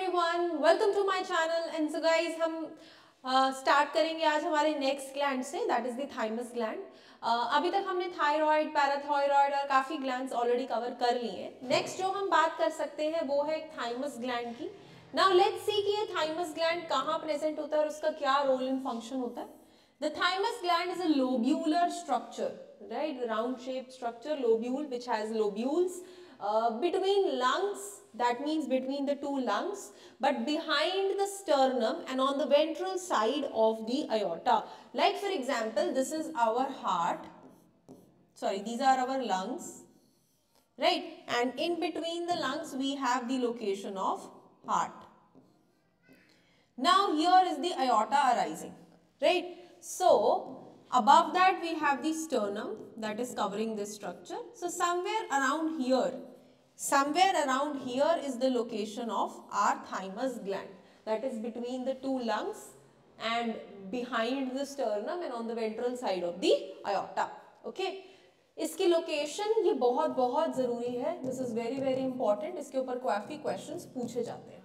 Everyone, welcome to my channel. And so guys, हम start करेंगे आज हमारे नेक्स्ट ग्लैंड से, that is the thymus gland. अभी तक हमने थायराइड, पैराथायराइड और काफी ग्लैंड्स ऑलरेडी कवर कर लिए हैं। नेक्स्ट जो हम बात कर सकते हैं वो है थाइमस ग्लैंड की। नाउ लेट्स सी कि ये थाइमस ग्लैंड कहाँ प्रेजेंट होता है और उसका क्या रोल इन फंक्शन होता है। The thymus gland is a lobular structure, right? The round-shaped structure, lobule, which has lobules between lungs. That means between the two lungs, but behind the sternum and on the ventral side of the aorta. Like for example, this is our heart. Sorry, these are our lungs, right? And in between the lungs, we have the location of heart. Now here is the aorta arising, right? So above that we have the sternum that is covering this structure. So somewhere around here is the location of our thymus gland, that is between the two lungs and behind the sternum and on the ventral side of the aorta. Okay, इसकी location ये बहुत जरूरी है. This is very important. इसके ऊपर काफी questions पूछे जाते हैं.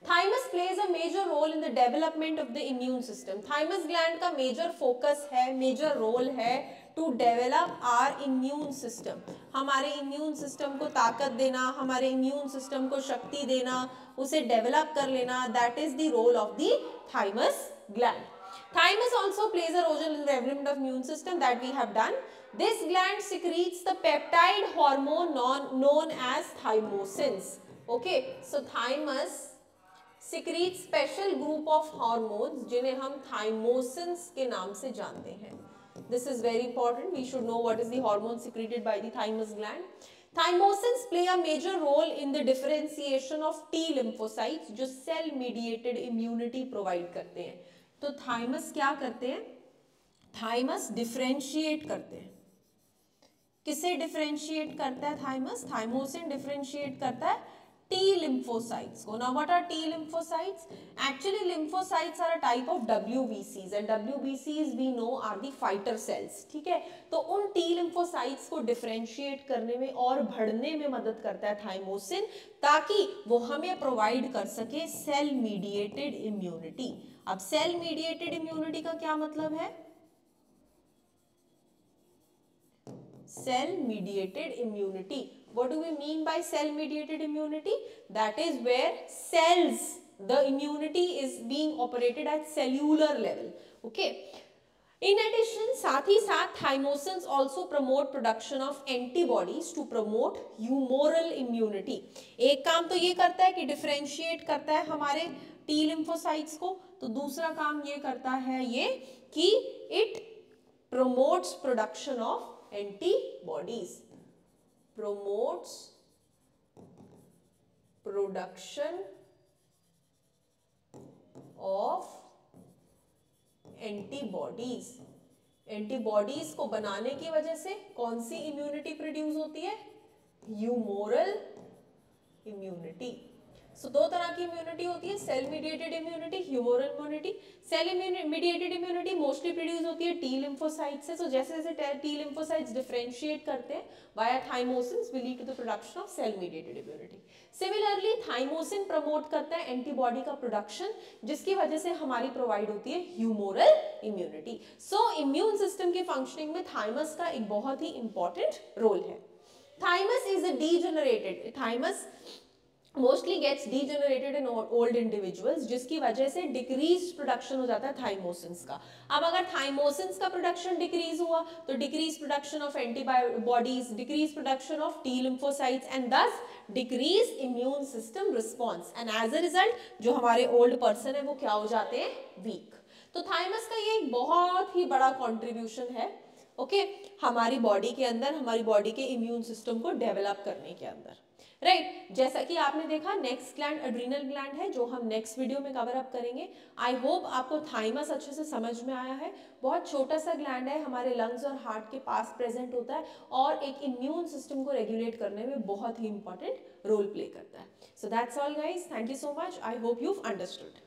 Thymus plays a major role in the development of the immune system. Thymus gland का major focus है, major role है to develop our immune system. हमारे immune system को ताकत देना, हमारे immune system को शक्ति देना, उसे develop कर लेना, that is the role of the thymus gland. Thymus also plays a role in the development of immune system that we have done. This gland secretes the peptide hormone known as thymosins. Okay, so thymus secrete special group of hormones जिन्हें हम thymosin के नाम से जानते हैं. This is very important. We should know what is the hormone secreted by the thymus gland. Thymosins play a major role in the differentiation of T lymphocytes जो cell mediated immunity provide करते हैं. तो thymus क्या करते हैं? Thymus differentiate करते हैं. किसे differentiate करता है thymus? Thymosin differentiate करता है T lymphocytes को. Now what are T lymphocytes? Actually lymphocytes are a type of WBCs and WBCs we know are the fighter cells. ठीक है, तो उन T lymphocytes को differentiate करने में और बढ़ने में मदद करता है thymosin, ताकि वो हमें provide कर सके cell mediated immunity. अब cell mediated immunity का क्या मतलब है? Cell mediated immunity. What do we mean by cell mediated immunity? That is where cells, the immunity is being operated at cellular level. Okay. In addition, साथ ही साथ thymosins also promote production of antibodies to promote humoral immunity. एक काम तो ये करता है कि differentiate करता है हमारे T lymphocytes को, तो दूसरा काम ये करता है ये कि it promotes production of antibodies. Promotes production of antibodies. Antibodies को बनाने की वजह से कौन सी इम्यूनिटी प्रोड्यूस होती है? Humoral immunity. सो दो तरह की इम्यूनिटी होती है, cell mediated immunity, humoral immunity. Cell mediated immunity mostly produce होती है टी लिम्फोसाइट से. सो जैसे जैसे टी लिम्फोसाइट्स डिफरेंशिएट करते हैं via thymosins will lead to the production of cell mediated immunity. Similarly thymosin promote करता है एंटीबॉडी का प्रोडक्शन, जिसकी वजह से हमारी प्रोवाइड होती है humoral immunity. So immune system के फंक्शनिंग में थाइमस का एक बहुत ही इंपॉर्टेंट रोल है. Thymus is a degenerated, thymus mostly gets degenerated in old individuals, जिसकी वजह से डिक्रीज प्रोडक्शन हो जाता है थाइमोसिन्स का. अब अगर थाइमोसिन्स का प्रोडक्शन डिक्रीज हुआ तो decrease production of antibodies, decrease production of T lymphocytes and thus decrease immune system response, and as a result जो हमारे ओल्ड पर्सन है वो क्या हो जाते हैं? वीक. तो थाइमस का ये एक बहुत ही बड़ा कॉन्ट्रीब्यूशन है ओके हमारी बॉडी के अंदर, हमारी बॉडी के इम्यून सिस्टम को डेवलप करने के अंदर, राइट. जैसा कि आपने देखा नेक्स्ट ग्लैंड एड्रीनल ग्लैंड है जो हम नेक्स्ट वीडियो में कवर अप करेंगे. आई होप आपको थाइमस अच्छे से समझ में आया है. बहुत छोटा सा ग्लैंड है, हमारे लंग्स और हार्ट के पास प्रेजेंट होता है और एक इम्यून सिस्टम को रेगुलेट करने में बहुत ही इंपॉर्टेंट रोल प्ले करता है. So that's all guys, thank you so much. I hope you understood.